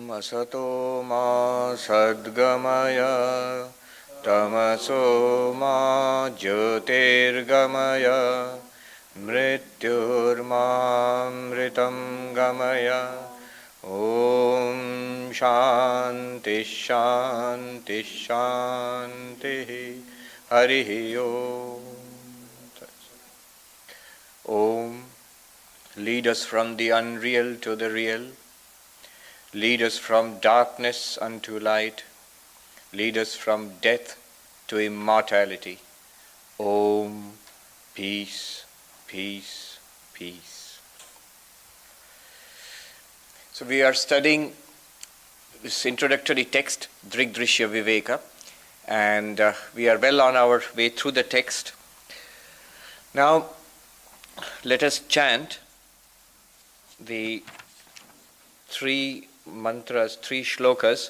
Asato ma sadgamaya tamaso ma jyotirgamaya mrityurmamritam gamaya. Om Shanti Shanti Shanti. Harihi Om. Om. Lead us from the unreal to the real. Lead us from darkness unto light. Lead us from death to immortality. Om. Peace, peace, peace. So we are studying this introductory text, Drigdrishya Viveka, and we are well on our way through the text. Now, let us chant the three mantras, three shlokas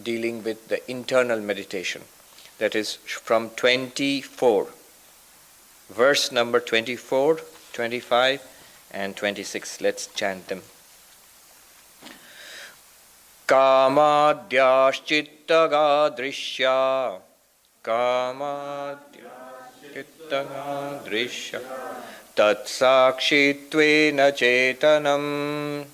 dealing with the internal meditation. That is from 24, verse number 24, 25 and 26. Let's chant them. Kamadhyashchittaga drishya, Kamadhyashchittaga drishya, Tat sakshittvena chetanam,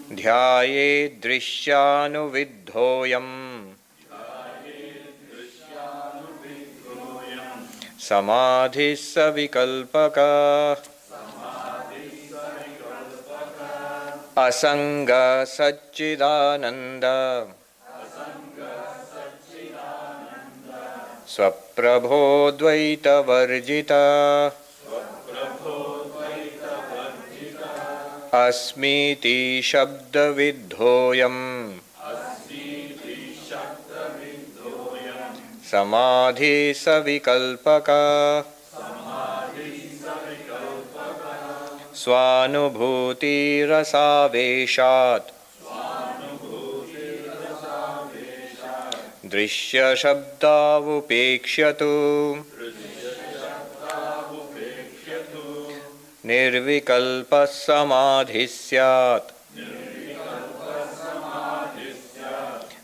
Dhyaye drisyanuvidhoyam, Samadhi savikalpaka, Asanga Satchidananda, Swaprabho Dvaita Varjita, Asmiti Shabda Vidhoyam, Samadhi Savikalpaka, Swanubhuti Rasaveshat, Drishya Shabdavupekshatu, Nirvikalpa Samadhisyat,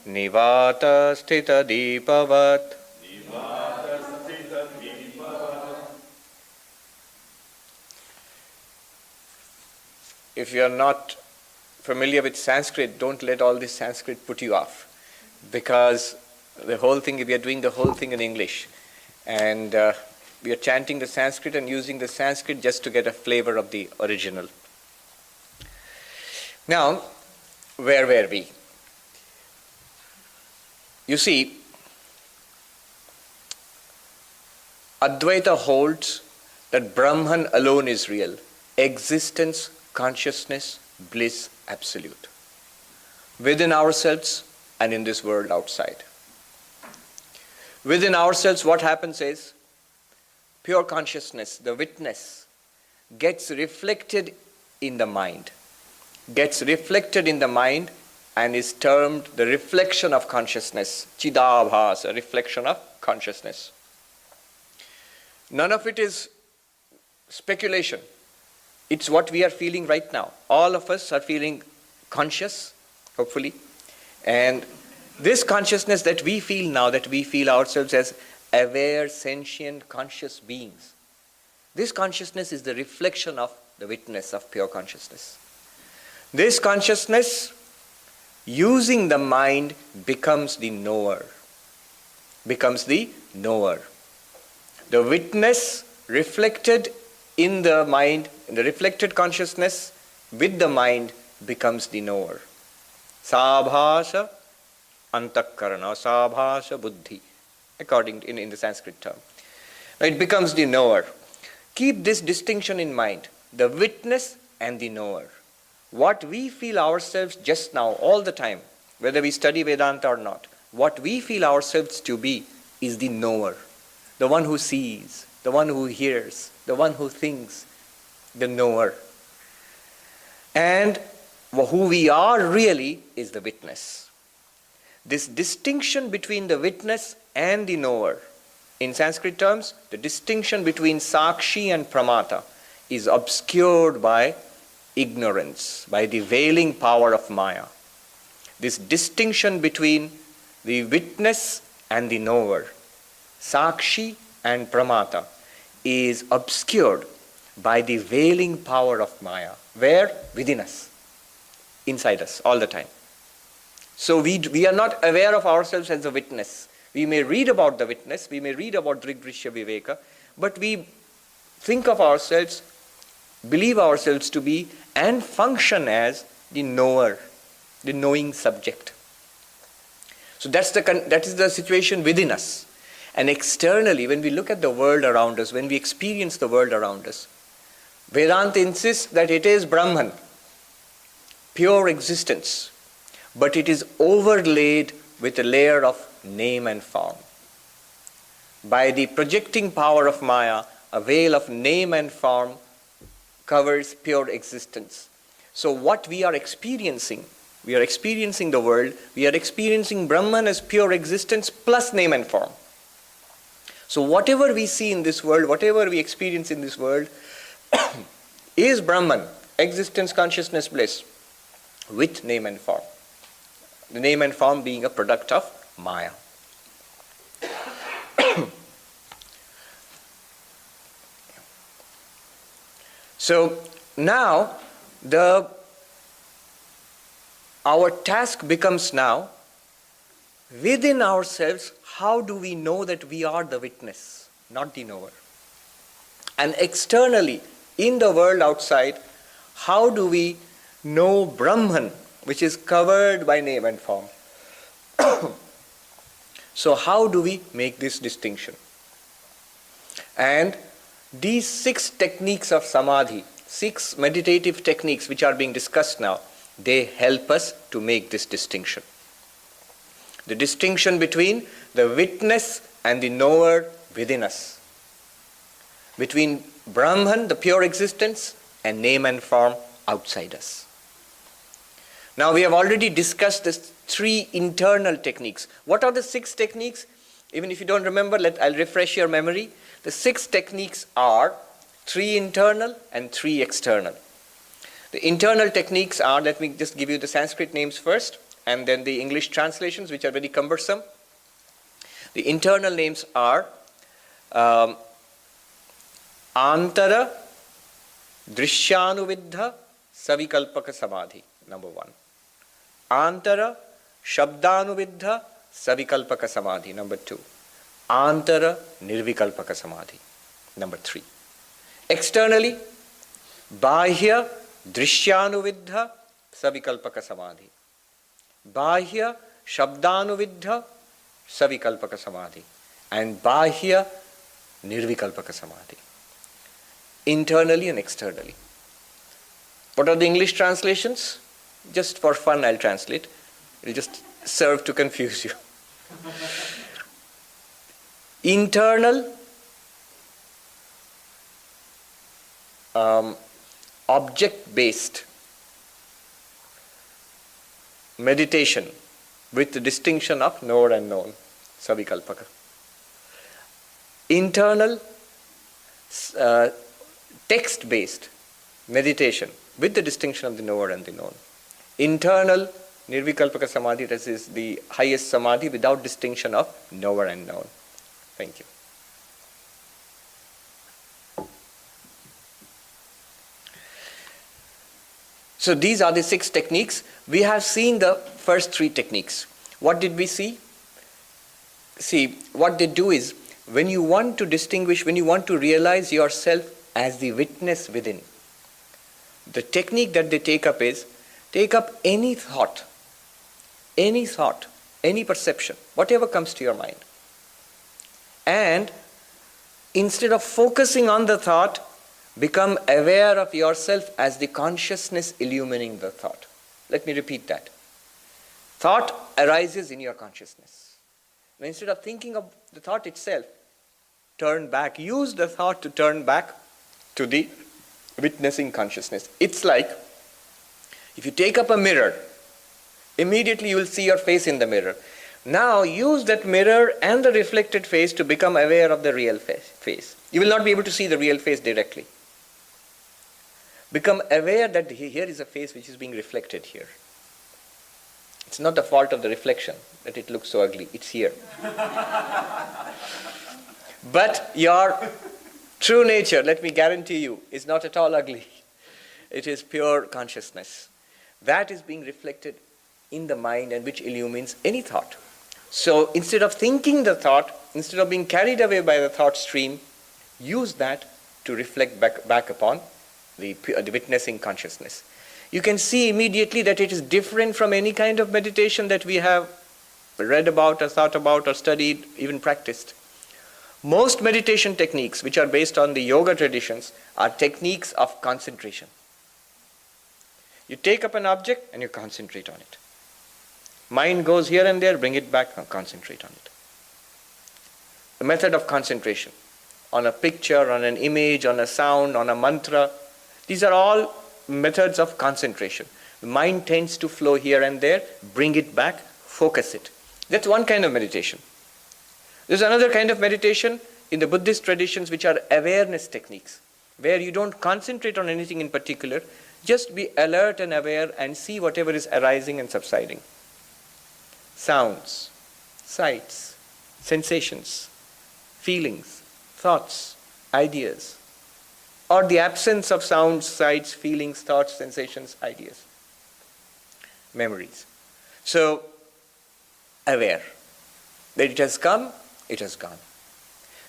Nivata Sthita Deepavat. If you are not familiar with Sanskrit, don't let all this Sanskrit put you off, because the whole thing, we are doing the whole thing in English, and we are chanting the Sanskrit and using the Sanskrit just to get a flavor of the original. Now, where were we? You see, Advaita holds that Brahman alone is real, existence, consciousness, bliss, absolute, within ourselves and in this world outside. Within ourselves, what happens is, pure consciousness, the witness, gets reflected in the mind, and is termed the reflection of consciousness, Chidabhas, a reflection of consciousness. None of it is speculation. It's what we are feeling right now. All of us are feeling conscious, hopefully. And this consciousness that we feel now, that we feel ourselves as aware, sentient, conscious beings, this consciousness is the reflection of the witness of pure consciousness. This consciousness, using the mind, becomes the knower. The witness reflected in the mind, in the reflected consciousness with the mind, becomes the knower. Sabhasa antakarana, sabhasa buddhi, according to, in the Sanskrit term. It becomes the knower. Keep this distinction in mind, the witness and the knower. What we feel ourselves just now, all the time, whether we study Vedanta or not, what we feel ourselves to be is the knower, the one who sees, the one who hears, the one who thinks, the knower. And who we are really is the witness. This distinction between the witness and the knower, in Sanskrit terms, the distinction between Sakshi and Pramata is obscured by ignorance, by the veiling power of Maya. This distinction between the witness and the knower, Sakshi and Pramata, is obscured by the veiling power of Maya. Where? Within us, inside us, all the time. So we are not aware of ourselves as a witness. We may read about the witness, we may read about Drigdrishya Viveka, but we think of ourselves, believe ourselves to be, and function as the knower, the knowing subject. So that is the situation within us. And externally, when we look at the world around us, when we experience the world around us, Vedanta insists that it is Brahman, pure existence, but it is overlaid with a layer of name and form. By the projecting power of Maya, a veil of name and form covers pure existence. So what we are experiencing the world, we are experiencing Brahman as pure existence plus name and form. So whatever we see in this world, whatever we experience in this world, is Brahman, existence, consciousness, bliss, with name and form. The name and form being a product of Maya. So now our task becomes now, within ourselves, how do we know that we are the witness, not the knower? And externally, in the world outside, how do we know Brahman, which is covered by name and form? So how do we make this distinction? And these 6 techniques of samadhi, 6 meditative techniques which are being discussed now, they help us to make this distinction. The distinction between the witness and the knower within us. Between Brahman, the pure existence, and name and form outside us. Now we have already discussed the 3 internal techniques. What are the 6 techniques? Even if you don't remember, I'll refresh your memory. The 6 techniques are 3 internal and 3 external. The internal techniques are, let me just give you the Sanskrit names first, and then the English translations, which are very cumbersome. The internal names are Antara Drishyanuviddha Savikalpaka Samadhi, number 1. Antara Shabdanuviddha Savikalpaka Samadhi, number 2. Antara Nirvikalpaka Samadhi, number 3. Externally, Bahya Drishyanuviddha Savikalpaka Samadhi, Bahya Shabdanuviddha Savikalpaka Samadhi, and Bahya Nirvikalpaka Samadhi. Internally and externally. What are the English translations? Just for fun, I'll translate. It will just serve to confuse you. Internal, object-based meditation with the distinction of knower and known, Savikalpaka. Internal, text-based meditation with the distinction of the knower and the known. Internal, Nirvikalpaka Samadhi, that is the highest Samadhi without distinction of knower and known. Thank you. So these are the 6 techniques. We have seen the first 3 techniques. What did we see? See, what they do is, when you want to distinguish, when you want to realize yourself as the witness within, the technique that they take up is, take up any thought, any perception, whatever comes to your mind. And instead of focusing on the thought, become aware of yourself as the consciousness illumining the thought. Let me repeat that. Thought arises in your consciousness. Now, instead of thinking of the thought itself, turn back. Use the thought to turn back to the witnessing consciousness. It's like if you take up a mirror, immediately you will see your face in the mirror. Now use that mirror and the reflected face to become aware of the real face. You will not be able to see the real face directly. Become aware that here is a face which is being reflected here. It's not the fault of the reflection that it looks so ugly. It's here. But your true nature, let me guarantee you, is not at all ugly. It is pure consciousness. That is being reflected in the mind and which illumines any thought. So instead of thinking the thought, instead of being carried away by the thought stream, use that to reflect back upon the witnessing consciousness. You can see immediately that it is different from any kind of meditation that we have read about or thought about or studied, even practiced. Most meditation techniques which are based on the yoga traditions are techniques of concentration. You take up an object and you concentrate on it. Mind goes here and there, bring it back and concentrate on it. The method of concentration on a picture, on an image, on a sound, on a mantra, these are all methods of concentration. The mind tends to flow here and there, bring it back, focus it. That's one kind of meditation. There's another kind of meditation in the Buddhist traditions which are awareness techniques, where you don't concentrate on anything in particular, just be alert and aware and see whatever is arising and subsiding. Sounds, sights, sensations, feelings, thoughts, ideas, or the absence of sounds, sights, feelings, thoughts, sensations, ideas, memories. So, aware that it has come, it has gone.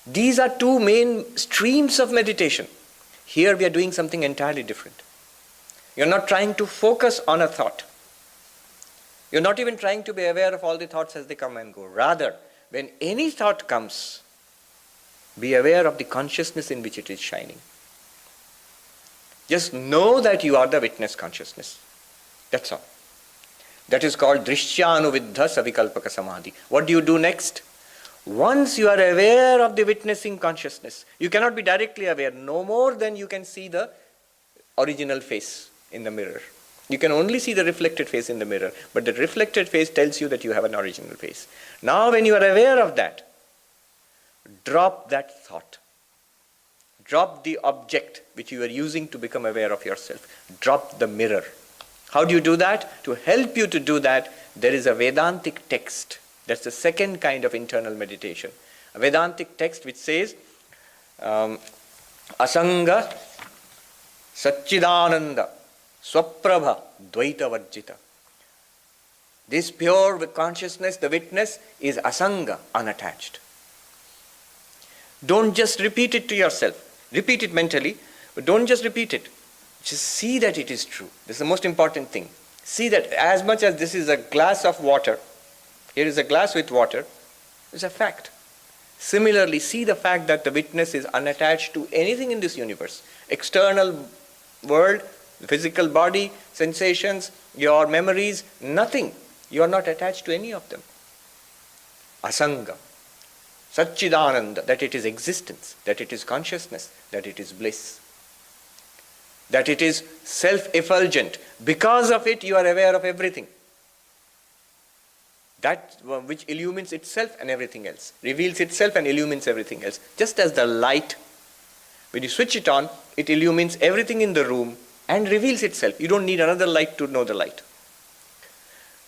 These are two main streams of meditation. Here we are doing something entirely different. You're not trying to focus on a thought. You're not even trying to be aware of all the thoughts as they come and go. Rather, when any thought comes, be aware of the consciousness in which it is shining. Just know that you are the witness consciousness. That's all. That is called Drishyānuviddha Savikalpaka Samadhi. What do you do next? Once you are aware of the witnessing consciousness, you cannot be directly aware, no more than you can see the original face in the mirror. You can only see the reflected face in the mirror, but the reflected face tells you that you have an original face. Now when you are aware of that, drop that thought. Drop the object which you are using to become aware of yourself. Drop the mirror. How do you do that? To help you to do that, there is a Vedantic text. That's the second kind of internal meditation. A Vedantic text which says, Asanga Satchidananda Swaprabha Dvaita Varjita. This pure consciousness, the witness, is asanga, unattached. Don't just repeat it to yourself. Repeat it mentally, but don't just repeat it. Just see that it is true. This is the most important thing. See that as much as this is a glass of water, here is a glass with water, it's a fact. Similarly, see the fact that the witness is unattached to anything in this universe. External world, the physical body, sensations, your memories, nothing. You are not attached to any of them. Asanga. Satchidananda, that it is existence, that it is consciousness, that it is bliss. That it is self-effulgent. Because of it, you are aware of everything. That which illumines itself and everything else. Reveals itself and illumines everything else. Just as the light, when you switch it on, it illumines everything in the room and reveals itself. You don't need another light to know the light.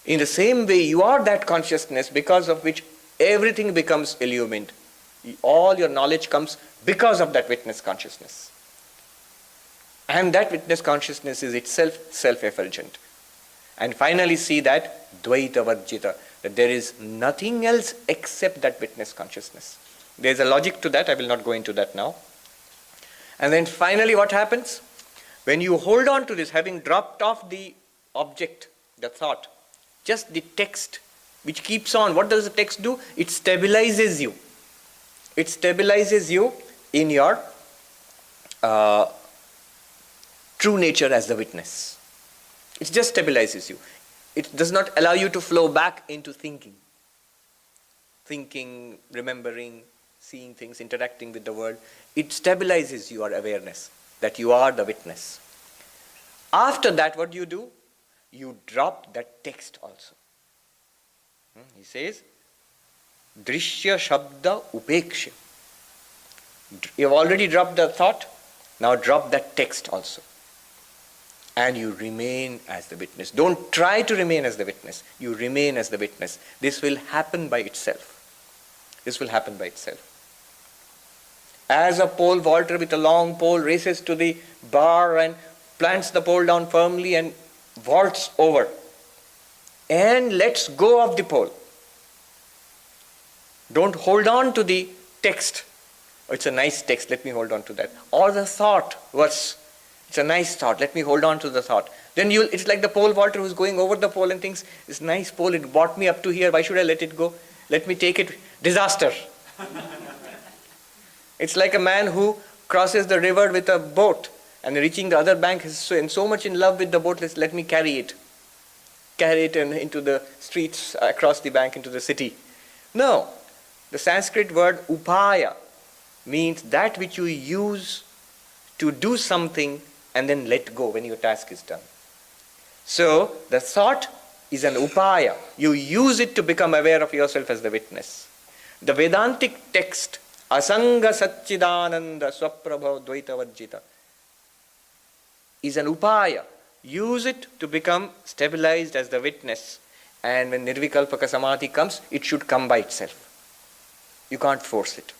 In the same way, you are that consciousness because of which everything becomes illumined. All your knowledge comes because of that witness consciousness. And that witness consciousness is itself self-effulgent. And finally see that Dvaita Varjita, that there is nothing else except that witness consciousness. There is a logic to that, I will not go into that now. And then finally what happens? When you hold on to this, having dropped off the object, the thought, just the text, which keeps on. What does the text do? It stabilizes you. It stabilizes you in your true nature as the witness. It just stabilizes you. It does not allow you to flow back into thinking. Thinking, remembering, seeing things, interacting with the world. It stabilizes your awareness that you are the witness. After that, what do? You drop that text also. He says, Drishya Shabda Upeksha. You have already dropped the thought, now drop that text also. and you remain as the witness. Don't try to remain as the witness. You remain as the witness. This will happen by itself. This will happen by itself. As a pole vaulter with a long pole races to the bar and plants the pole down firmly and vaults over and lets go of the pole. Don't hold on to the text. Oh, it's a nice text, let me hold on to that. Or the thought verse. It's a nice thought, let me hold on to the thought. Then it's like the pole vaulter who's going over the pole and thinks, this nice pole, it brought me up to here, why should I let it go? Let me take it. Disaster. It's like a man who crosses the river with a boat and reaching the other bank is so much in love with the boat, let me carry it. Carry it into the streets, across the bank into the city. No. The Sanskrit word upaya means that which you use to do something and then let go when your task is done. So the thought is an upaya. You use it to become aware of yourself as the witness. The Vedantic text, Asanga Satchidananda Swaprabha Dvaita Vajjita, is an upaya. Use it to become stabilized as the witness. And when Nirvikalpaka Samadhi comes, it should come by itself. You can't force it.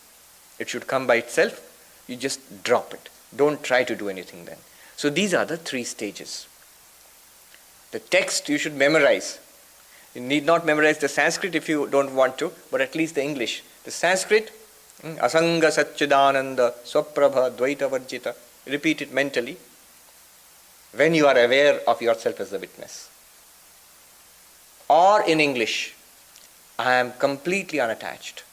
It should come by itself. You just drop it. Don't try to do anything then. So these are the 3 stages. The text you should memorize. You need not memorize the Sanskrit if you don't want to, but at least the English. The Sanskrit, Asanga Satchidananda Swaprabha Dvaita Varjita. Repeat it mentally when you are aware of yourself as the witness. Or in English, I am completely unattached.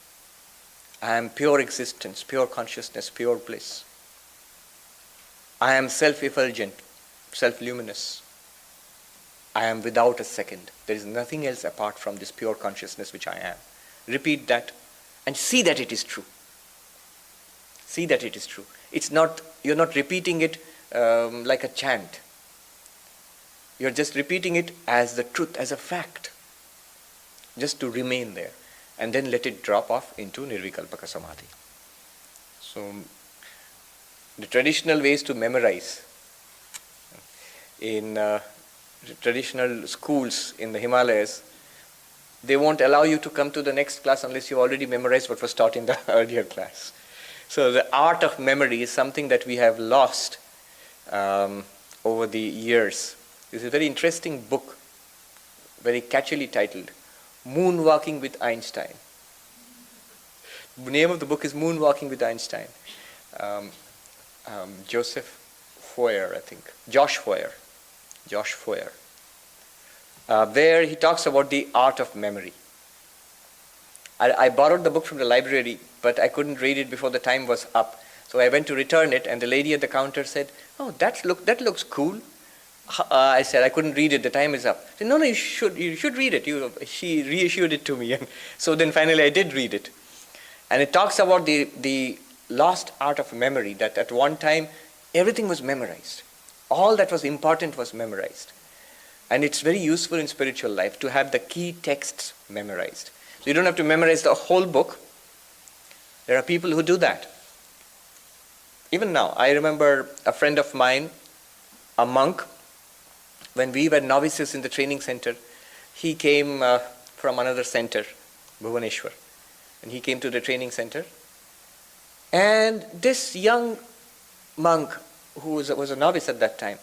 I am pure existence, pure consciousness, pure bliss. I am self-effulgent, self-luminous. I am without a second. There is nothing else apart from this pure consciousness which I am. Repeat that and see that it is true. See that it is true. You're not repeating it like a chant. You're just repeating it as the truth, as a fact. Just to remain there. And then let it drop off into Nirvikalpaka Samadhi. So, the traditional ways to memorize in traditional schools in the Himalayas, they won't allow you to come to the next class unless you already memorized what was taught in the earlier class. So the art of memory is something that we have lost over the years. This is a very interesting book, very catchily titled, Moonwalking with Einstein. The name of the book is Moonwalking with Einstein. Joseph Foer, I think. Josh Foer. There he talks about the art of memory. I borrowed the book from the library, but I couldn't read it before the time was up. So I went to return it, and the lady at the counter said, "Oh, that looks cool." I said, "I couldn't read it, the time is up." She said, "No, you should read it." She reissued it to me. And so then finally I did read it. And it talks about the lost art of memory, that at one time everything was memorized. All that was important was memorized. And it's very useful in spiritual life to have the key texts memorized. So you don't have to memorize the whole book. There are people who do that. Even now, I remember a friend of mine, a monk, when we were novices in the training center, he came from another center, Bhuvaneshwar, and he came to the training center. And this young monk, who was a novice at that time,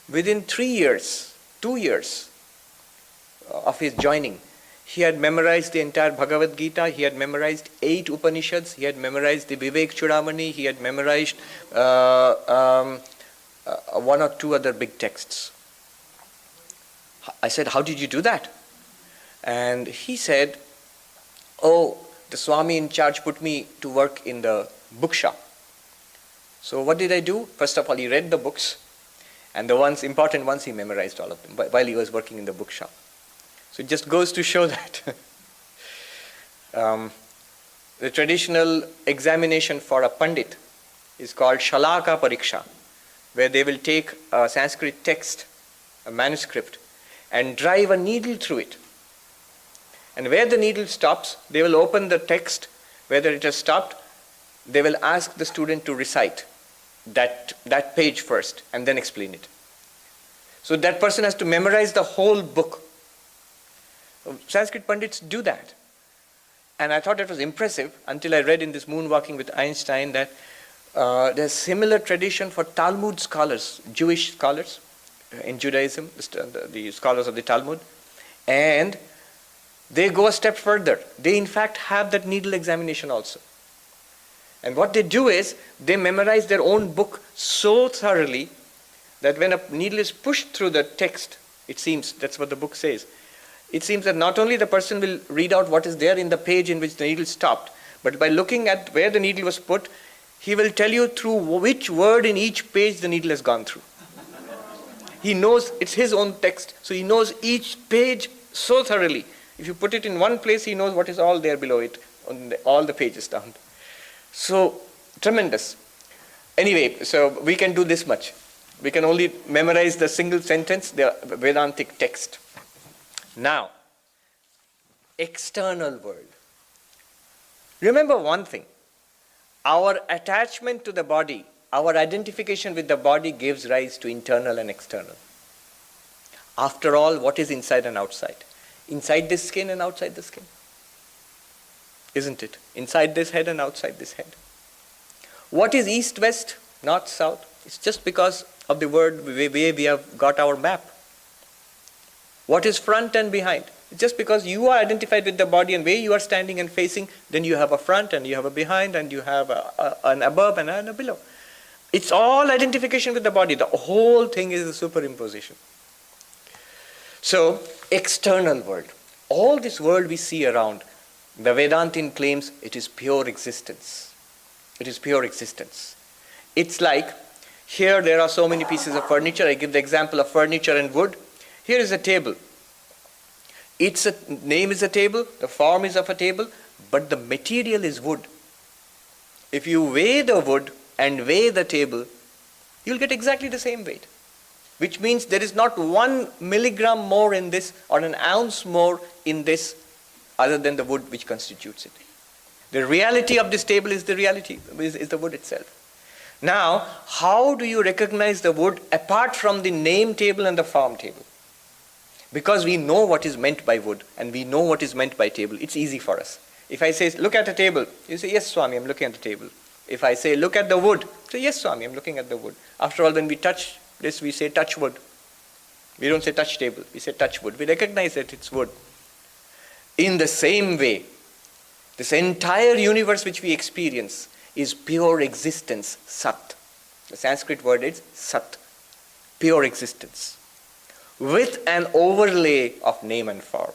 within 2 years of his joining, he had memorized the entire Bhagavad Gita, he had memorized 8 Upanishads, he had memorized the Vivek Chudamani, he had memorized 1 or 2 other big texts. I said, "How did you do that?" And he said, "Oh, the Swami in charge put me to work in the bookshop. So what did I do? First of all, he read the books, and the important ones, he memorized all of them while he was working in the bookshop." So it just goes to show that the traditional examination for a Pandit is called Shalaka Pariksha, where they will take a Sanskrit text, a manuscript, and drive a needle through it. And where the needle stops, they will open the text. Whether it has stopped, they will ask the student to recite that page first and then explain it. So that person has to memorize the whole book. Sanskrit Pandits do that. And I thought that was impressive until I read in this Moonwalking with Einstein that there's similar tradition for Talmud scholars, Jewish scholars in Judaism, the scholars of the Talmud. And they go a step further. They in fact have that needle examination also. And what they do is they memorize their own book so thoroughly that when a needle is pushed through the text, it seems, that's what the book says, it seems that not only the person will read out what is there in the page in which the needle stopped, but by looking at where the needle was put, he will tell you through which word in each page the needle has gone through. He knows, it's his own text, so he knows each page so thoroughly. If you put it in one place, he knows what is all there below it, on all the pages down. So, tremendous. Anyway, so we can do this much. We can only memorize the single sentence, the Vedantic text. Now, external world. Remember one thing. Our attachment to the body, our identification with the body gives rise to internal and external. After all, what is inside and outside? Inside this skin and outside the skin. Isn't it? Inside this head and outside this head. What is east, west, north, south? It's just because of the word way we have got our map. What is front and behind? It's just because you are identified with the body and where you are standing and facing, then you have a front and you have a behind and you have an above and a below. It's all identification with the body. The whole thing is a superimposition. So, external world. All this world we see around, the Vedantin claims it is pure existence. It is pure existence. It's like, here there are so many pieces of furniture. I give the example of furniture and wood. Here is a table. Its name is a table, the form is of a table, but the material is wood. If you weigh the wood and weigh the table, you'll get exactly the same weight. Which means there is not 1 milligram more in this or an ounce more in this other than the wood which constitutes it. The reality of this table is the reality, is the wood itself. Now, how do you recognize the wood apart from the name table and the form table? Because we know what is meant by wood and we know what is meant by table, it's easy for us. If I say, look at a table, you say, yes, Swami, I'm looking at the table. If I say, look at the wood, you say, yes, Swami, I'm looking at the wood. After all, when we touch this, we say, touch wood. We don't say touch table, we say touch wood. We recognize that it's wood. In the same way, this entire universe which we experience is pure existence, sat. The Sanskrit word is sat, pure existence, with an overlay of name and form.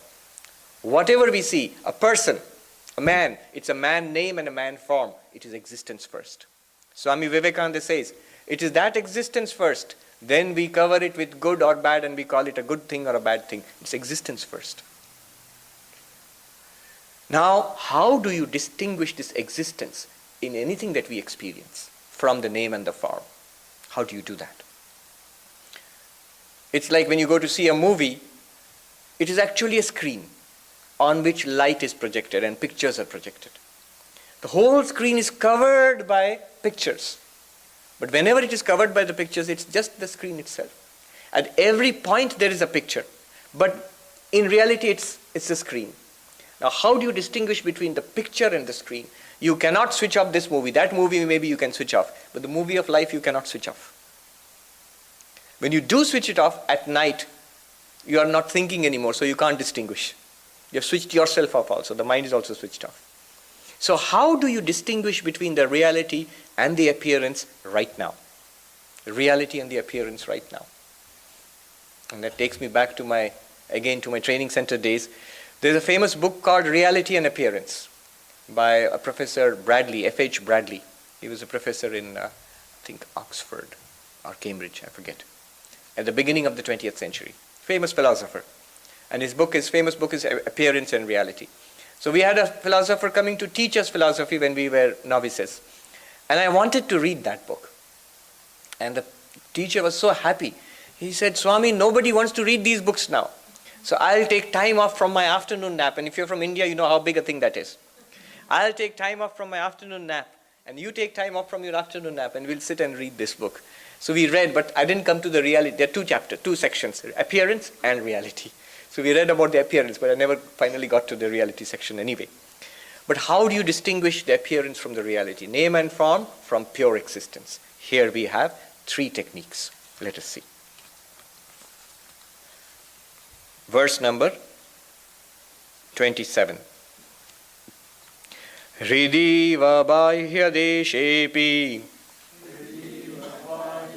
Whatever we see, a person, a man, it's a man name and a man form. It is existence first. Swami Vivekananda says, it is that existence first, then we cover it with good or bad and we call it a good thing or a bad thing. It's existence first. Now, how do you distinguish this existence in anything that we experience from the name and the form? How do you do that? It's like when you go to see a movie, it is actually a screen on which light is projected and pictures are projected. The whole screen is covered by pictures. But whenever it is covered by the pictures, it's just the screen itself. At every point there is a picture. But in reality, it's a screen. Now, how do you distinguish between the picture and the screen? You cannot switch off this movie. That movie maybe you can switch off. But the movie of life you cannot switch off. When you do switch it off at night, you are not thinking anymore, so you can't distinguish. You have switched yourself off also. The mind is also switched off. So how do you distinguish between the reality and the appearance right now? The reality and the appearance right now. And that takes me back to my training center days. There's a famous book called Reality and Appearance by a Professor Bradley, F.H. Bradley. He was a professor in, I think, Oxford or Cambridge, I forget, at the beginning of the 20th century. Famous philosopher. And his famous book is Appearance and Reality. So we had a philosopher coming to teach us philosophy when we were novices. And I wanted to read that book. And the teacher was so happy. He said, Swami, nobody wants to read these books now. So I'll take time off from my afternoon nap. And if you're from India, you know how big a thing that is. I'll take time off from my afternoon nap. And you take time off from your afternoon nap and we'll sit and read this book. So we read, but I didn't come to the reality. There are two sections, appearance and reality. So we read about the appearance, but I never finally got to the reality section anyway. But how do you distinguish the appearance from the reality? Name and form from pure existence. Here we have 3 techniques. Let us see. Verse number 27. Hridiva bahyadeshepi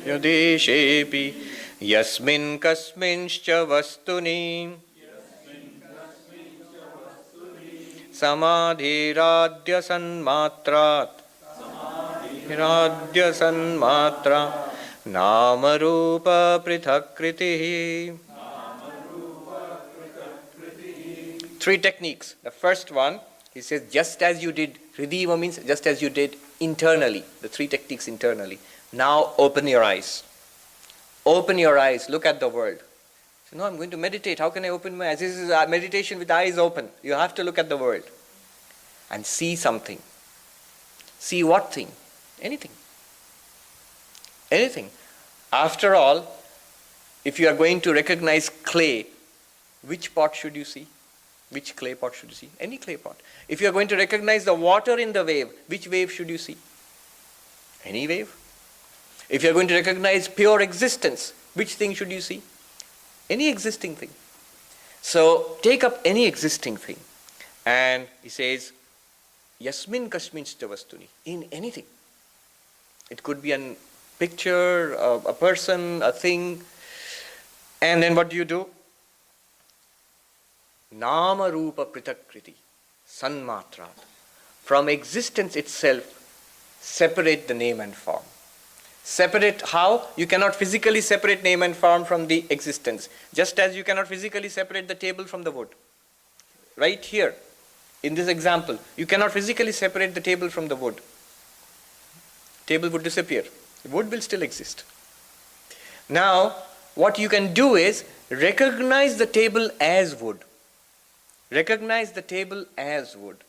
yadeshepi yasmin kasminscha vastuni samadhiradya sanmatrat namarupa prithakkritihi. 3 techniques. The first one, he says, just as you did, Hridiva means just as you did internally, the 3 techniques internally. Now open your eyes. Open your eyes, look at the world. So, no, I'm going to meditate. How can I open my eyes? This is a meditation with eyes open. You have to look at the world and see something. See what thing? Anything. Anything. After all, if you are going to recognize clay, which pot should you see? Which clay pot should you see? Any clay pot. If you are going to recognize the water in the wave, which wave should you see? Any wave. If you are going to recognize pure existence, which thing should you see? Any existing thing. So take up any existing thing. And he says, Yasmin kasminscha vastuni. In anything. It could be a picture, a person, a thing. And then what do? Nama rupa prithakkriti, sanmatrat. From existence itself, separate the name and form. Separate how? You cannot physically separate name and form from the existence. Just as you cannot physically separate the table from the wood. Right here, in this example, you cannot physically separate the table from the wood. Table would disappear. The wood will still exist. Now, what you can do is recognize the table as wood. Recognize the table as wood.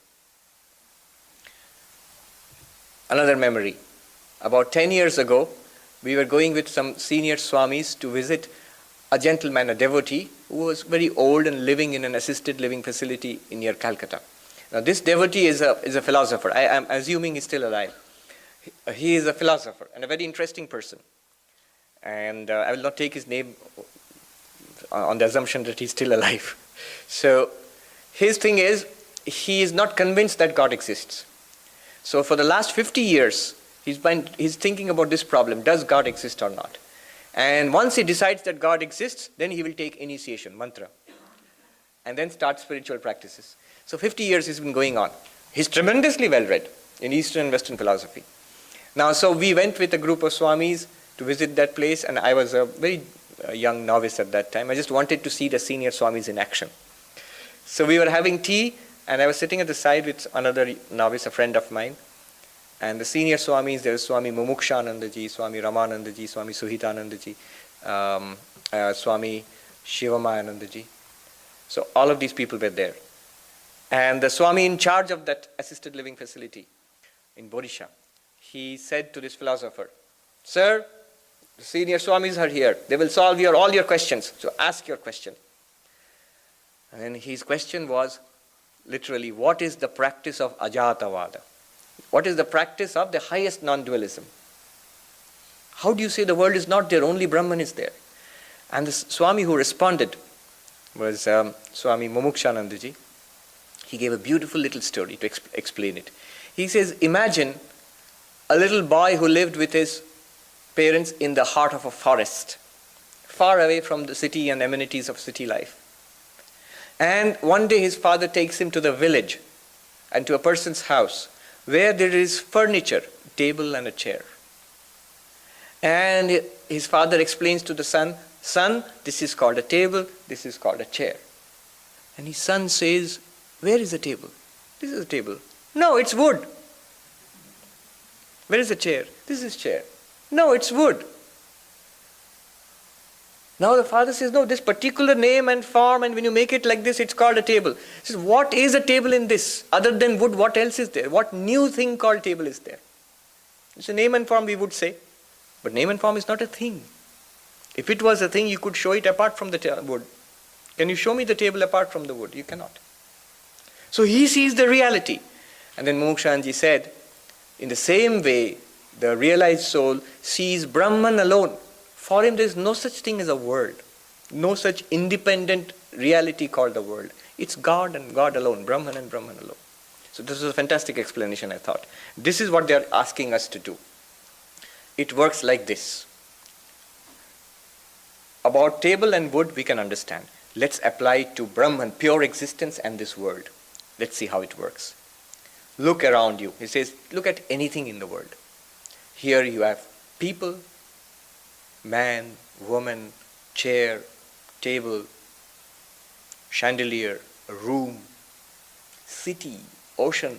Another memory. About 10 years ago, we were going with some senior Swamis to visit a gentleman, a devotee, who was very old and living in an assisted living facility near Calcutta. Now this devotee is a philosopher. I am assuming he's still alive. He is a philosopher and a very interesting person. And I will not take his name on the assumption that he's still alive. So his thing is, he is not convinced that God exists. So for the last 50 years, he's thinking about this problem, does God exist or not? And once he decides that God exists, then he will take initiation, mantra, and then start spiritual practices. So 50 years has been going on. He's tremendously well read in Eastern and Western philosophy. Now, so we went with a group of Swamis to visit that place, and I was a very young novice at that time. I just wanted to see the senior Swamis in action. So we were having tea, and I was sitting at the side with another novice, a friend of mine. And the senior Swamis, there was Swami Mumukshanandaji, Swami Ramanandaji, Swami Suhitanandaji, Swami Shivamayanandaji. So all of these people were there. And the Swami in charge of that assisted living facility in Bodisha, he said to this philosopher, "Sir, the senior Swamis are here. They will solve all your questions. So ask your question." And then his question was, literally, what is the practice of Ajatavada? What is the practice of the highest non-dualism? How do you say the world is not there, only Brahman is there? And the Swami who responded was Swami Mumukshanandaji. He gave a beautiful little story to explain it. He says, imagine a little boy who lived with his parents in the heart of a forest, far away from the city and amenities of city life. And one day his father takes him to the village and to a person's house where there is furniture, a table and a chair. And his father explains to the son, "Son, this is called a table, this is called a chair." And his son says, "Where is the table?" "This is a table." "No, it's wood." "Where is the chair?" "This is chair." "No, it's wood." Now the father says, "No, this particular name and form, and when you make it like this, it's called a table." He says, "What is a table in this? Other than wood, what else is there? What new thing called table is there?" It's a name and form, we would say. But name and form is not a thing. If it was a thing, you could show it apart from the wood. Can you show me the table apart from the wood? You cannot. So he sees the reality. And then Mumukshanji said, in the same way, the realized soul sees Brahman alone. For him, there is no such thing as a world. No such independent reality called the world. It's God and God alone, Brahman and Brahman alone. So this is a fantastic explanation, I thought. This is what they are asking us to do. It works like this. About table and wood, we can understand. Let's apply it to Brahman, pure existence, and this world. Let's see how it works. Look around you. He says, look at anything in the world. Here you have people, man, woman, chair, table, chandelier, a room, city, ocean,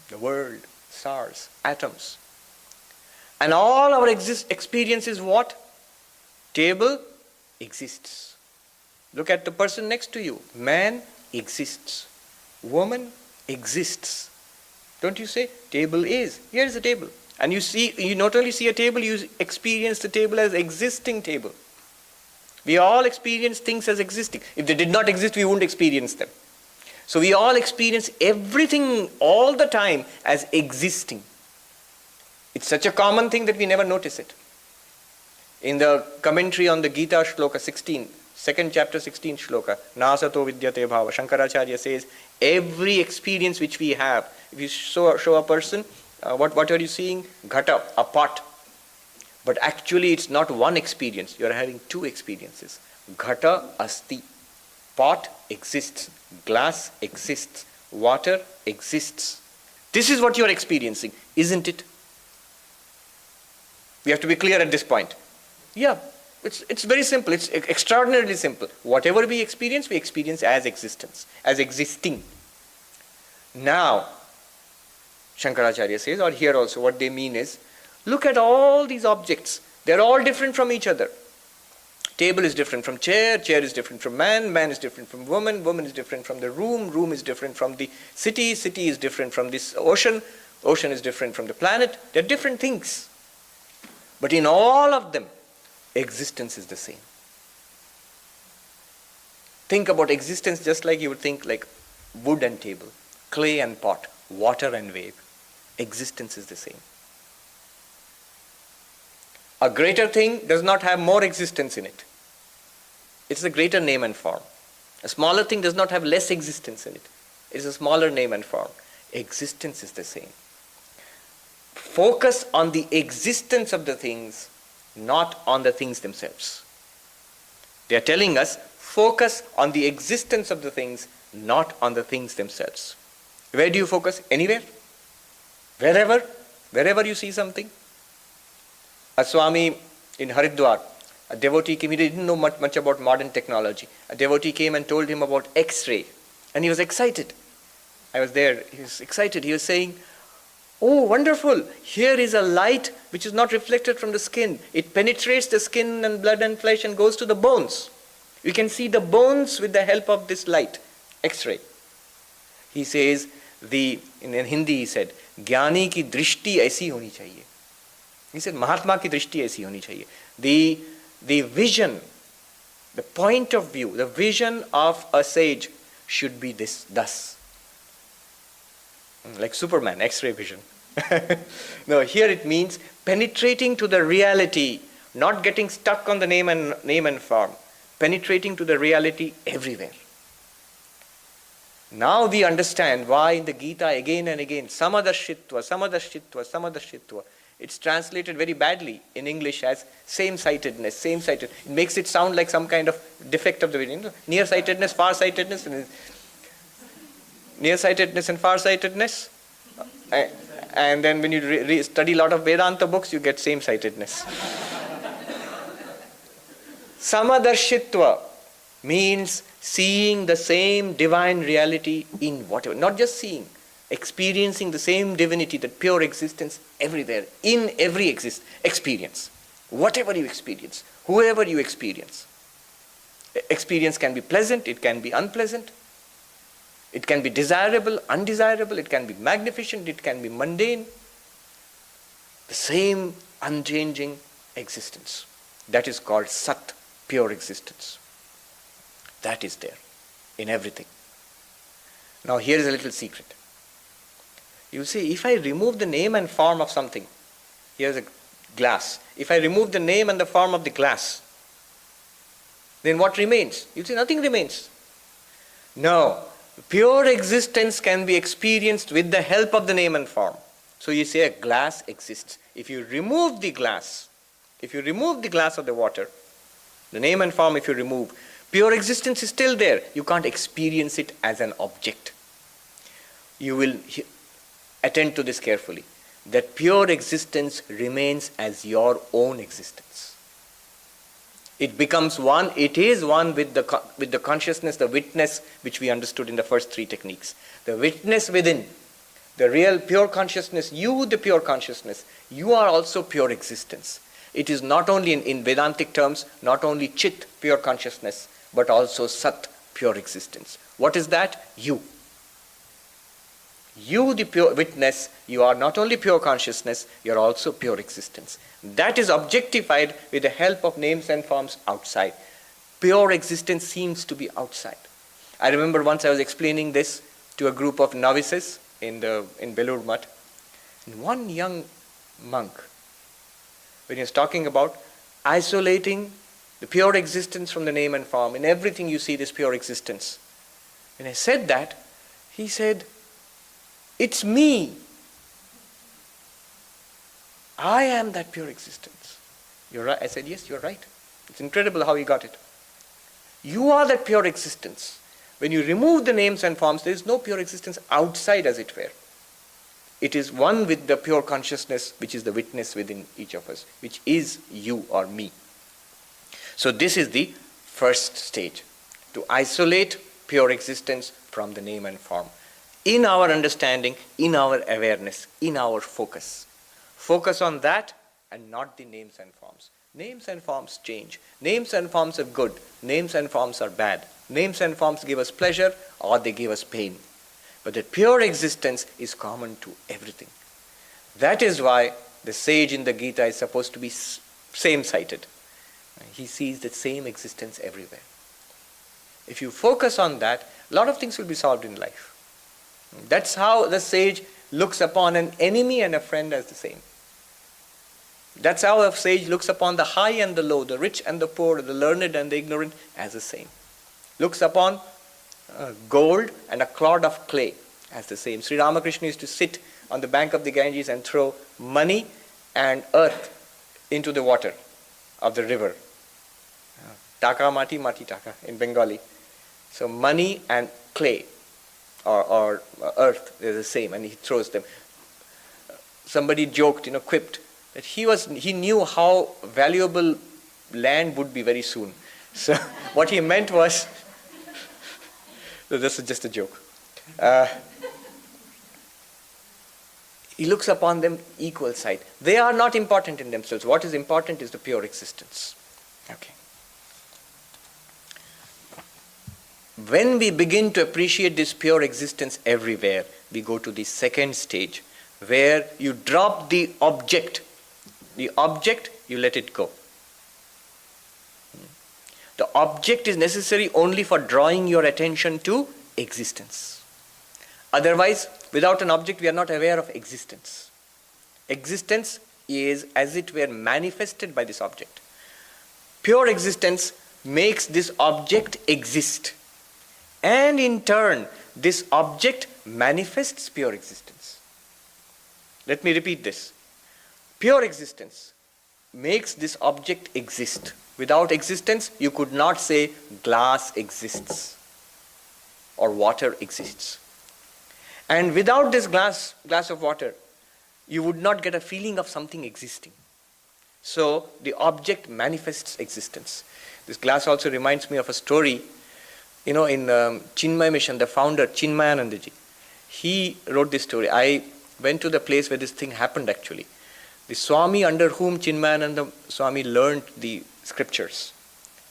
the world, stars, atoms. And all our experience is what? Table exists. Look at the person next to you. Man exists. Woman exists. Don't you say? Table is. Here is a table. And you not only see a table, you experience the table as existing table. We all experience things as existing. If they did not exist, we wouldn't experience them. So we all experience everything all the time as existing. It's such a common thing that we never notice it. In the commentary on the Gita Shloka 16, second chapter 16 Shloka, Nasato Vidyate Bhava, Shankaracharya says, every experience which we have, if you show a person, what are you seeing? Ghata, a pot. But actually it's not one experience, you are having two experiences. Ghata asti, pot exists, glass exists, water exists. This is what you are experiencing, isn't it? We have to be clear at this point. Yeah, it's very simple, it's extraordinarily simple. Whatever we experience as existence, as existing. Now, Shankaracharya says, or here also what they mean is, look at all these objects. They're all different from each other. Table is different from chair, chair is different from man, man is different from woman, woman is different from the room, room is different from the city, city is different from this ocean, ocean is different from the planet. They're different things. But in all of them, existence is the same. Think about existence just like you would think like wood and table, clay and pot, water and wave. Existence is the same. A greater thing does not have more existence in it. It's a greater name and form. A smaller thing does not have less existence in it. It's a smaller name and form. Existence is the same. Focus on the existence of the things, not on the things themselves. They are telling us, focus on the existence of the things, not on the things themselves. Where do you focus? Anywhere? Wherever you see something. A Swami in Haridwar, a devotee came, he didn't know much about modern technology. A devotee came and told him about X-ray. And he was excited. I was there, he was excited. He was saying, oh, wonderful, here is a light which is not reflected from the skin. It penetrates the skin and blood and flesh and goes to the bones. You can see the bones with the help of this light, X-ray. He says, in Hindi he said, Jnani ki drishti aisi honi chahiye. He said, Mahatma ki drishti aisi honi chahiye. The vision, the point of view, the vision of a sage should be thus. Like Superman, X-ray vision. No, here it means penetrating to the reality, not getting stuck on the name and form, penetrating to the reality everywhere. Now we understand why in the Gita again and again, samadashitva. It's translated very badly in English as same-sightedness. It makes it sound like some kind of defect of the vision. Nearsightedness, farsightedness, nearsightedness and farsightedness. And then when you study a lot of Vedanta books, you get same-sightedness. Samadarshitva means seeing the same divine reality in whatever, not just seeing, experiencing the same divinity, that pure existence everywhere, in every experience. Whatever you experience, whoever you experience. Experience can be pleasant, it can be unpleasant. It can be desirable, undesirable, it can be magnificent, it can be mundane. The same unchanging existence. That is called Sat, pure existence. That is there in everything. Now here is a little secret. You see, if I remove the name and form of something, here's a glass. If I remove the name and the form of the glass, then what remains? You see, nothing remains. No, pure existence can be experienced with the help of the name and form. So you say a glass exists. If you remove the glass of the water, the name and form if you remove, pure existence is still there. You can't experience it as an object. You will attend to this carefully. That pure existence remains as your own existence. It becomes one, it is one with the consciousness, the witness which we understood in the first three techniques. The witness within, the real pure consciousness, you the pure consciousness, you are also pure existence. It is not only in Vedantic terms, not only Chit, pure consciousness, but also Sat, pure existence. What is that? You. You, the pure witness, you are not only pure consciousness, you are also pure existence. That is objectified with the help of names and forms outside. Pure existence seems to be outside. I remember once I was explaining this to a group of novices in Belur Math. And one young monk, when he was talking about isolating the pure existence from the name and form, in everything you see this pure existence. When I said that, he said, "It's me. I am that pure existence." You're right. I said, yes, you're right. It's incredible how he got it. You are that pure existence. When you remove the names and forms, there is no pure existence outside, as it were. It is one with the pure consciousness, which is the witness within each of us, which is you or me. So this is the first stage, to isolate pure existence from the name and form. In our understanding, in our awareness, in our focus. Focus on that and not the names and forms. Names and forms change. Names and forms are good. Names and forms are bad. Names and forms give us pleasure or they give us pain. But the pure existence is common to everything. That is why the sage in the Gita is supposed to be same-sighted. He sees the same existence everywhere. If you focus on that, a lot of things will be solved in life. That's how the sage looks upon an enemy and a friend as the same. That's how a sage looks upon the high and the low, the rich and the poor, the learned and the ignorant as the same. Looks upon gold and a clod of clay as the same. Sri Ramakrishna used to sit on the bank of the Ganges and throw money and earth into the water of the river. Taka mati mati taka in Bengali. So money and clay or earth, they're the same, and he throws them. Somebody joked, quipped, that he knew how valuable land would be very soon. So what he meant was, so this is just a joke. He looks upon them equal sight. They are not important in themselves. What is important is the pure existence. Okay. When we begin to appreciate this pure existence everywhere, we go to the second stage, where you drop the object. The object, you let it go. The object is necessary only for drawing your attention to existence. Otherwise, without an object, we are not aware of existence. Existence is, as it were, manifested by this object. Pure existence makes this object exist. And in turn, this object manifests pure existence. Let me repeat this. Pure existence makes this object exist. Without existence, you could not say glass exists or water exists. And without this glass of water, you would not get a feeling of something existing. So the object manifests existence. This glass also reminds me of a story. In Chinmay Mission, the founder, Chinmayanandaji, he wrote this story. I went to the place where this thing happened actually. The Swami under whom Chinmayananda Swami learned the scriptures,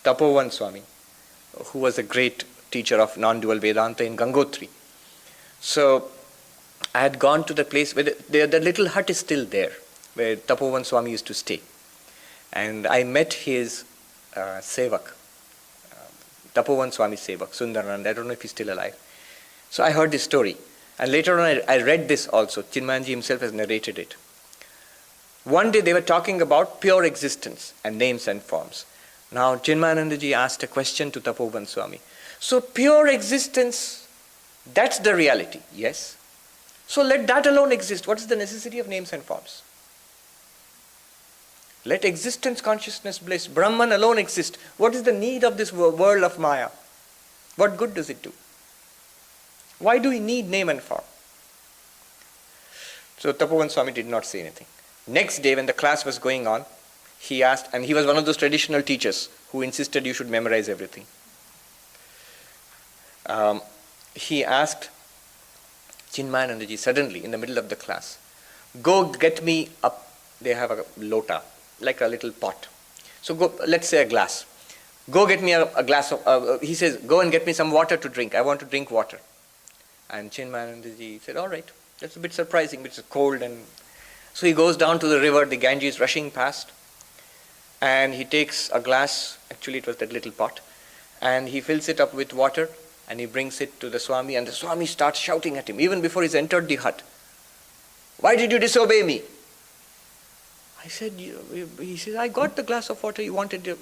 Tapovan Swami, who was a great teacher of non-dual Vedanta in Gangotri. So I had gone to the place where the little hut is still there, where Tapovan Swami used to stay. And I met his sevak, Tapovan Swami sevak, Sundaranand. I don't know if he's still alive. So I heard this story. And later on I read this also. Chinmayanji himself has narrated it. One day they were talking about pure existence and names and forms. Now Chinmayanandaji asked a question to Tapovan Swami. So pure existence, that's the reality. Yes. So let that alone exist. What is the necessity of names and forms? Let existence, consciousness, bliss, Brahman alone exist. What is the need of this world of Maya? What good does it do? Why do we need name and form? So Tapovan Swami did not say anything. Next day when the class was going on, he asked, and he was one of those traditional teachers who insisted you should memorize everything. He asked Chinmayanandaji suddenly in the middle of the class, go get me they have a lota, like a little pot. So go, let's say a glass. Go get me a glass of, he says, go and get me some water to drink. I want to drink water. And Chinmayanandaji said, all right. That's a bit surprising, it's cold. And so he goes down to the river, the Ganges rushing past. And he takes a glass, actually it was that little pot, and he fills it up with water and he brings it to the Swami, and the Swami starts shouting at him, even before he's entered the hut. Why did you disobey me? I said, he says, I got the glass of water you wanted.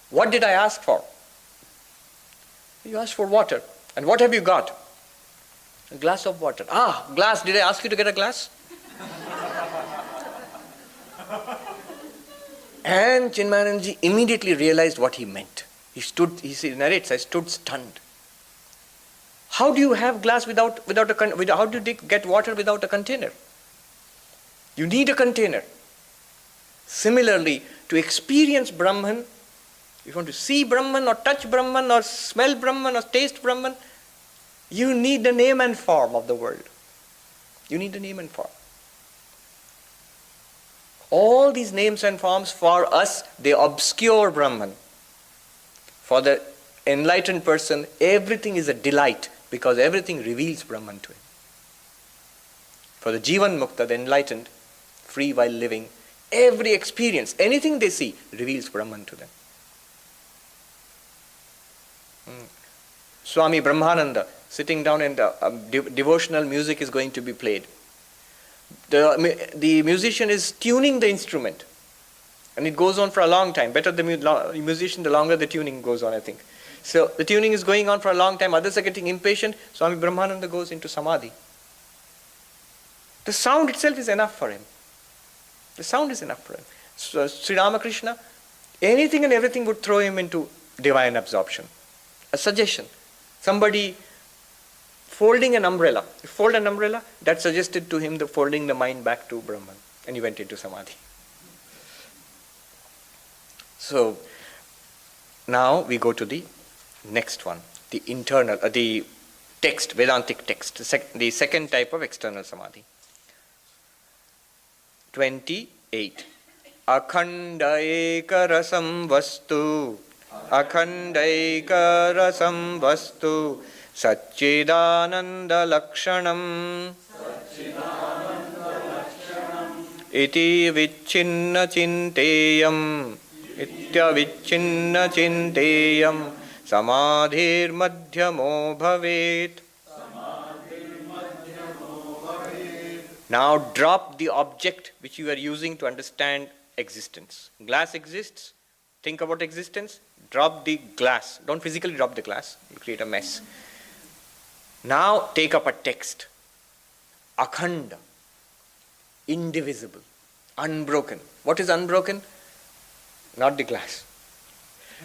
What did I ask for? You asked for water. And what have you got? A glass of water. Ah, glass. Did I ask you to get a glass? And Chinmayanandaji immediately realized what he meant. He narrates, I stood stunned. How do you have glass how do you get water without a container? You need a container. Similarly, to experience Brahman, if you want to see Brahman or touch Brahman or smell Brahman or taste Brahman, you need the name and form of the world. You need the name and form. All these names and forms for us, they obscure Brahman. For the enlightened person, everything is a delight because everything reveals Brahman to him. For the Jivan Mukta, the enlightened, free while living, every experience, anything they see, reveals Brahman to them. Swami Brahmananda, sitting down and devotional music is going to be played. The musician is tuning the instrument. And it goes on for a long time. Better the musician, the longer the tuning goes on, I think. So the tuning is going on for a long time. Others are getting impatient. Swami Brahmananda goes into samadhi. The sound itself is enough for him. The sound is enough for him. So Sri Ramakrishna, anything and everything would throw him into divine absorption. A suggestion. Somebody folding an umbrella. You fold an umbrella, that suggested to him the folding the mind back to Brahman. And he went into samadhi. So now we go to the next one, the internal, the text, Vedantic text, the second type of external samadhi. 28. Akhanda ekarasam vastu, akhanda ekarasam vastu, Satchidananda Lakshanam, iti vichinna chinteyam, itya vichinna chinteyam, samadhir madhyamo bhavet. Now drop the object which you are using to understand existence. Glass exists, think about existence, drop the glass. Don't physically drop the glass, you create a mess. Now take up a text. Akhanda, indivisible, unbroken. What is unbroken? Not the glass.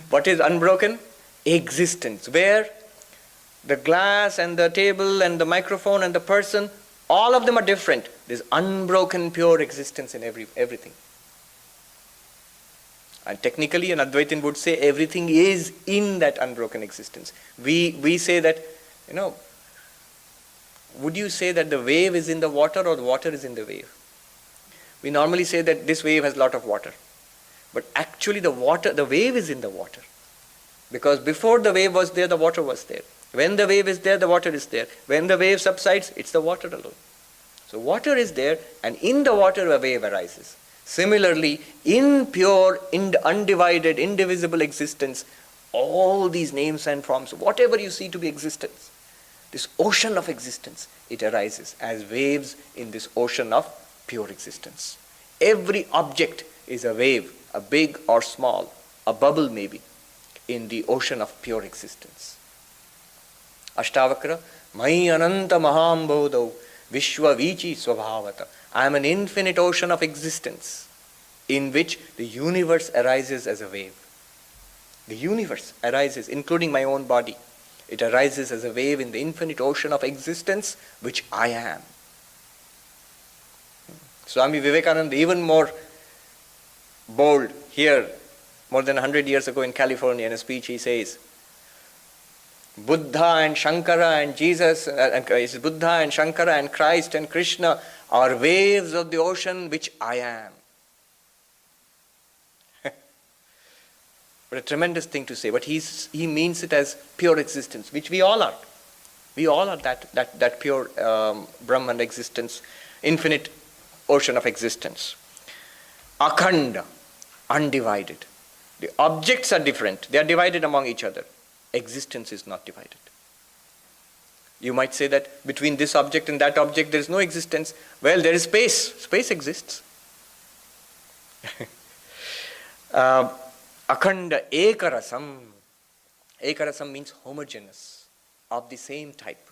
What is unbroken? Existence. Where the glass and the table and the microphone and the person, all of them are different. There's unbroken pure existence in everything. And technically an Advaitin would say everything is in that unbroken existence. We say that, would you say that the wave is in the water or the water is in the wave? We normally say that this wave has a lot of water. But actually the wave is in the water. Because before the wave was there, the water was there. When the wave is there, the water is there. When the wave subsides, it's the water alone. So water is there, and in the water a wave arises. Similarly, in pure, undivided, indivisible existence, all these names and forms, whatever you see to be existence, this ocean of existence, it arises as waves in this ocean of pure existence. Every object is a wave, a big or small, a bubble maybe, in the ocean of pure existence. Ashtavakra, Mai Ananta Mahambodho Vishwa Vichi Swabhavata. I am an infinite ocean of existence in which the universe arises as a wave. The universe arises, including my own body. It arises as a wave in the infinite ocean of existence which I am. Swami Vivekananda, even more bold here, more than 100 years ago in California, in a speech he says, Buddha and Shankara and Jesus, Buddha and Shankara and Christ and Krishna are waves of the ocean which I am. What a tremendous thing to say. But he means it as pure existence, which we all are. We all are that pure Brahman existence, infinite ocean of existence. Akhanda, undivided. The objects are different. They are divided among each other. Existence is not divided. You might say that between this object and that object there is no existence. Well, there is space. Space exists. Akhanda ekarasam. Ekarasam means homogeneous, of the same type.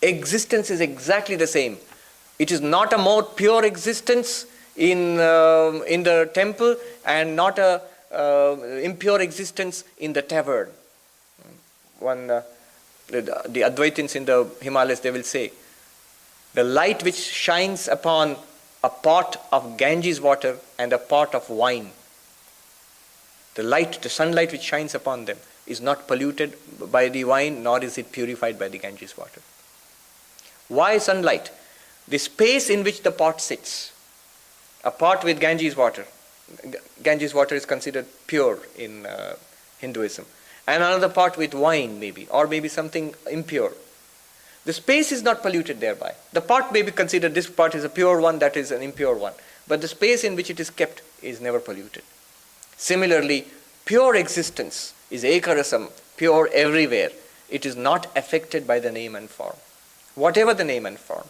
Existence is exactly the same. It is not a more pure existence in the temple and not a impure existence in the tavern. The Advaitins in the Himalayas, they will say, the light which shines upon a pot of Ganges water and a pot of wine, the sunlight which shines upon them is not polluted by the wine, nor is it purified by the Ganges water. Why sunlight? The space in which the pot sits, a pot with Ganges water is considered pure in Hinduism, and another pot with wine maybe, or maybe something impure. The space is not polluted thereby. The pot may be considered, this pot is a pure one, that is an impure one, but the space in which it is kept is never polluted. Similarly, pure existence is ekarasam, pure everywhere. It is not affected by the name and form, whatever the name and form.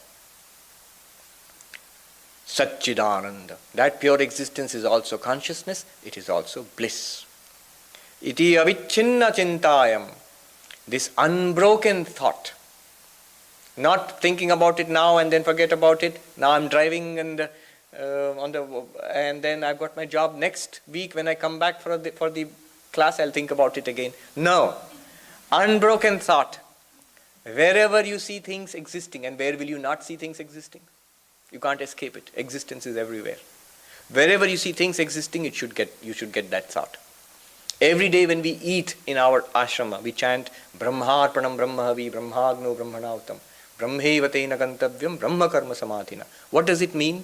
Satchidananda, that pure existence is also consciousness, it is also bliss. Iti avichinna chintayam, this unbroken thought, not thinking about it now and then forget about it. Now I'm driving and then I've got my job. Next week when I come back for the class, I'll think about it again. No, unbroken thought. Wherever you see things existing, and where will you not see things existing? You can't escape it. Existence is everywhere. Wherever you see things existing, you should get that thought. Every day when we eat in our ashrama, we chant Brahmarpanam Brahmahavi Brahmagno Brahmanautam Brahmevatena Gantavyam Brahma Karma Samadhina. What does it mean?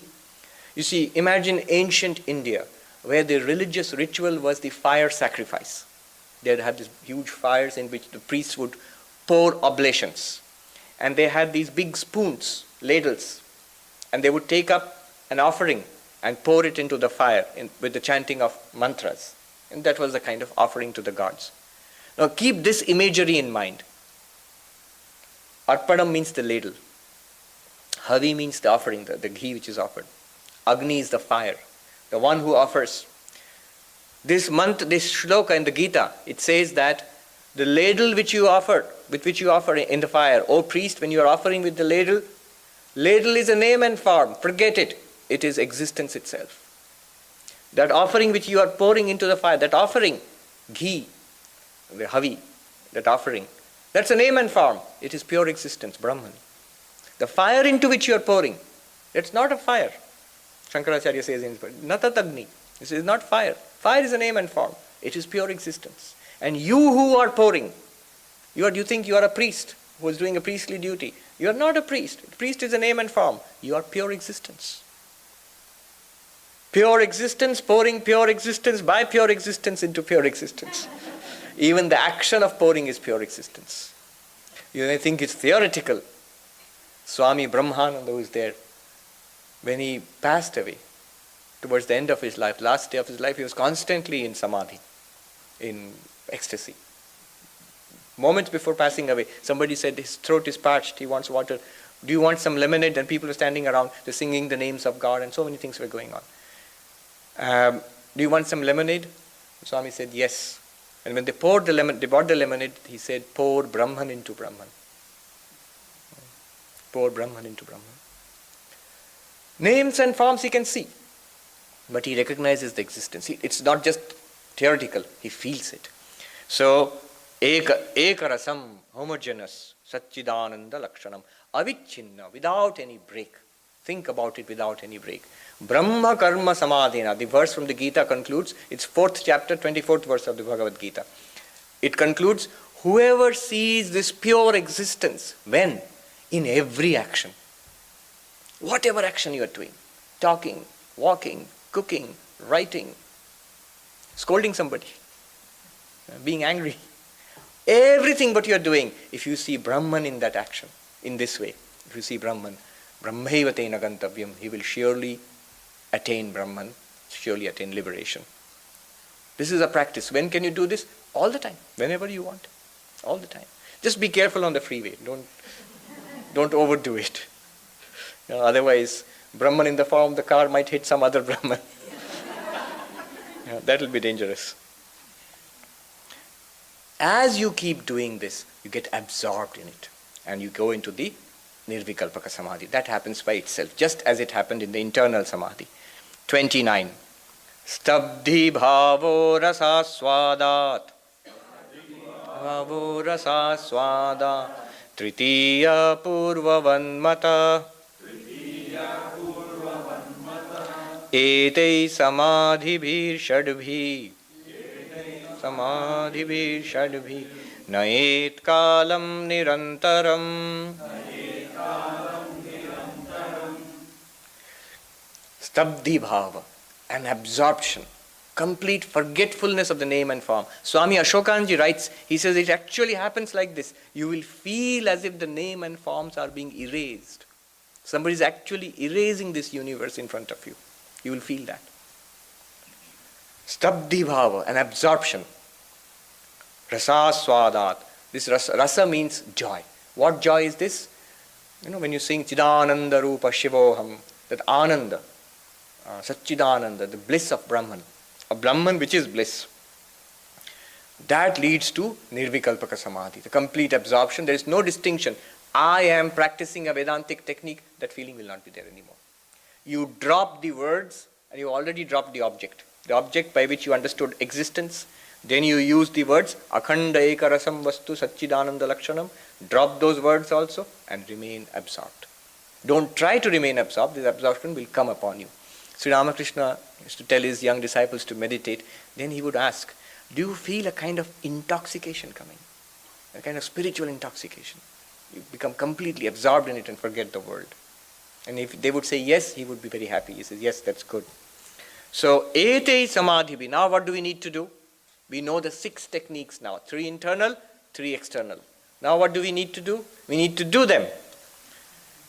You see, imagine ancient India, where the religious ritual was the fire sacrifice. They had these huge fires in which the priests would pour oblations. And they had these big spoons, ladles, and they would take up an offering and pour it into the fire with the chanting of mantras. And that was the kind of offering to the gods. Now keep this imagery in mind. Arpanam means the ladle. Havi means the offering, the ghee which is offered. Agni is the fire, the one who offers. This shloka in the Gita, it says that the ladle which you offer, with which you offer in the fire, O priest, when you are offering with the ladle is a name and form. Forget it. It is existence itself. That offering which you are pouring into the fire, that offering, ghee, the havi, that offering, that's a name and form. It is pure existence, Brahman. The fire into which you are pouring, that's not a fire. Shankaracharya says in Natatagni. This is not fire. Fire is a name and form. It is pure existence. And you who are pouring, you think you are a priest who is doing a priestly duty. You are not a priest. A priest is a name and form. You are pure existence. Pure existence, pouring pure existence by pure existence into pure existence. Even the action of pouring is pure existence. You may think it's theoretical. Swami Brahmananda, who is there, when he passed away, towards the end of his life, last day of his life, he was constantly in samadhi, in ecstasy. Moments before passing away, somebody said his throat is parched, he wants water. Do you want some lemonade? And people were standing around, they're singing the names of God, and so many things were going on. Do you want some lemonade? Swami said, yes. And when they bought the lemonade, he said, pour Brahman into Brahman. Pour Brahman into Brahman. Names and forms he can see, but he recognizes the existence. It's not just theoretical, he feels it. So, ekarasam, homogeneous, satchidananda lakshanam, avichinna, without any break. Think about it without any break. Brahma karma samadhina. The verse from the Gita concludes, it's 4th chapter, 24th verse of the Bhagavad Gita. It concludes, whoever sees this pure existence, when? In every action. Whatever action you are doing, talking, walking, cooking, writing, scolding somebody, being angry, everything what you are doing, if you see Brahman in that action, in this way, if you see Brahman, Brahmaiva tena gantavyam, he will surely attain Brahman, surely attain liberation. This is a practice. When can you do this? All the time, whenever you want, all the time. Just be careful on the freeway. Don't overdo it. Otherwise, Brahman in the form of the car might hit some other Brahman. That will be dangerous. As you keep doing this, you get absorbed in it, and you go into the Nirvikalpaka Samadhi. That happens by itself, just as it happened in the internal Samadhi. 29. Stabdhi bhavo rasa swadat. Bhavo rasa swada. Tritiya purvavanmata. Etei samadhibhir shadbhi. Samadhibhir shadbhi. Naet kalam nirantaram. Stabdhi bhava, an absorption, complete forgetfulness of the name and form. Swami Ashokanji writes, he says it actually happens like this. You will feel as if the name and forms are being erased. Somebody is actually erasing this universe in front of you. You will feel that. Stabdhi bhava, an absorption. Rasa swadat. This rasa means joy. What joy is this? When you sing Chidananda Rupa Shivoham, that Ananda, Satchidananda, the bliss of Brahman, a Brahman which is bliss, that leads to Nirvikalpaka Samadhi, the complete absorption. There is no distinction. I am practicing a Vedantic technique, that feeling will not be there anymore. You drop the words and you already dropped the object by which you understood existence. Then you use the words Akhanda Ekarasam Vastu Satchidananda Lakshanam. Drop those words also and remain absorbed. Don't try to remain absorbed, this absorption will come upon you. Sri Ramakrishna used to tell his young disciples to meditate. Then he would ask, do you feel a kind of intoxication coming? A kind of spiritual intoxication. You become completely absorbed in it and forget the world. And if they would say yes, he would be very happy. He says, yes, that's good. So, Etei Samadhibhi. Now what do we need to do? We know the 6 techniques now. 3 internal, 3 external. Now what do we need to do? We need to do them.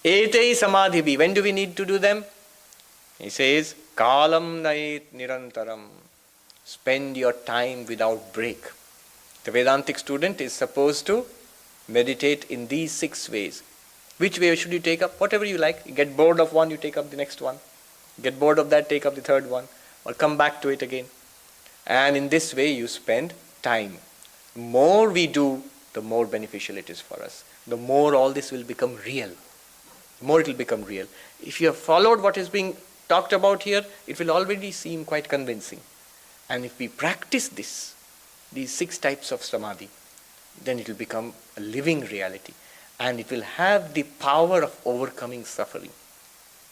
Etei Samadhibhi. When do we need to do them? He says, Kalam Nait Nirantaram. Spend your time without break. The Vedantic student is supposed to meditate in these 6 ways. Which way should you take up? Whatever you like. You get bored of one, you take up the next one. Get bored of that, take up the third one. Or come back to it again. And in this way you spend time. The more we do, the more beneficial it is for us. The more all this will become real. The more it will become real. If you have followed what is being talked about here, it will already seem quite convincing. And if we practice these 6 types of samadhi, then it will become a living reality. And it will have the power of overcoming suffering.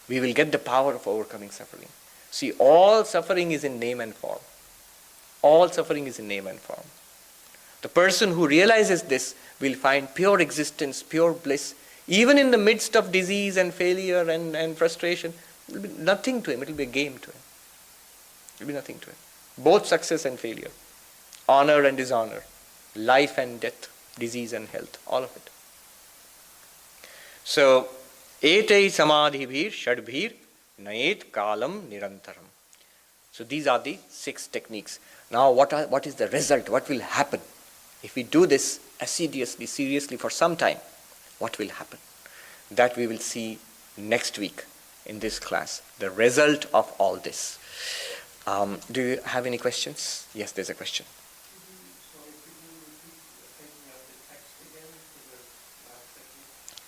We will get the power of overcoming suffering. See, all suffering is in name and form. All suffering is in name and form. The person who realizes this will find pure existence, pure bliss. Even in the midst of disease and failure and frustration, it will be nothing to him. It will be a game to him. It will be nothing to him. Both success and failure, honor and dishonor, life and death, disease and health, all of it. So, Etei Samadhibhir Shadbhir Nayet kalam nirantaram. So these are the 6 techniques. Now what is the result? What will happen? If we do this assiduously, seriously for some time, what will happen? That we will see next week in this class. The result of all this. Do you have any questions? Yes, there's a question.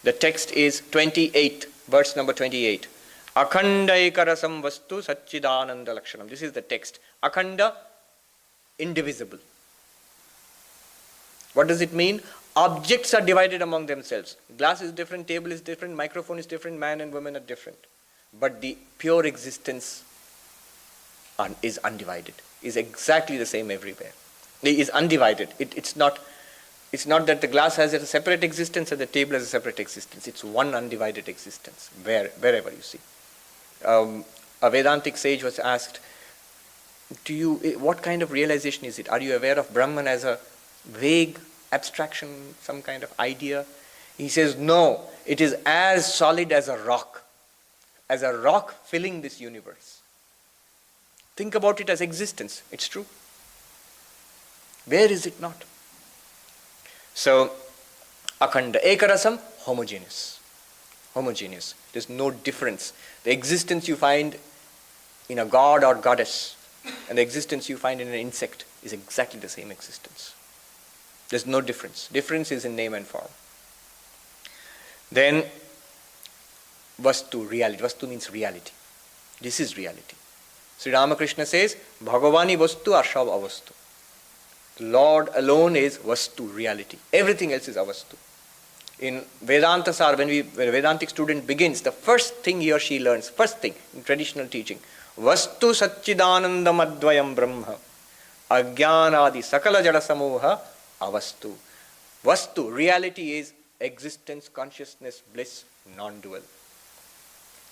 The text is 28, verse number 28. Akhanda ekarasam vastu satchidananda lakshanam. This is the text. Akhanda, indivisible. What does it mean? Objects are divided among themselves. Glass is different, table is different, microphone is different, man and woman are different. But the pure existence is undivided, is exactly the same everywhere. It is undivided. It's not that the glass has a separate existence and the table has a separate existence. It's one undivided existence, wherever you see. A Vedantic sage was asked, what kind of realization is it? Are you aware of Brahman as a vague abstraction, some kind of idea? He says, no, it is as solid as a rock filling this universe. Think about it as existence. It's true. Where is it not? So, akhanda, ekarasam, homogeneous. There's no difference. The existence you find in a god or goddess and the existence you find in an insect is exactly the same existence. There's no difference. Difference is in name and form. Then, vastu, reality. Vastu means reality. This is reality. Sri Ramakrishna says, Bhagavani vastu arshav avastu. The Lord alone is vastu, reality. Everything else is avastu. In Vedanta Sar, when a Vedantic student begins, the first thing he or she learns, in traditional teaching, vastu satchidanandam advayam brahma, ajnanadi sakala jada samoha avastu. Vastu, reality is existence, consciousness, bliss, non-dual.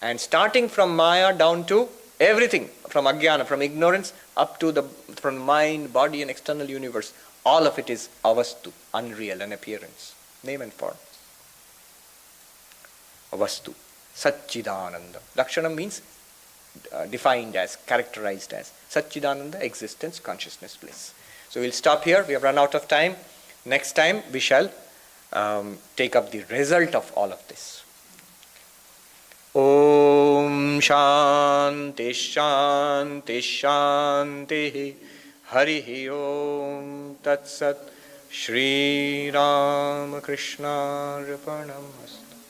And starting from Maya down to everything, from ajnana, from ignorance, up to from mind, body and external universe, all of it is avastu, unreal, an appearance, name and form. Avastu, Satchidananda. Lakshanam means defined as, characterized as. Satchidananda, existence, consciousness, bliss. So we'll stop here. We have run out of time. Next time we shall take up the result of all of this. Om Shanti Shanti Shanti Harihi Om Tat Sat Shri Ramakrishna Arpanam Astu.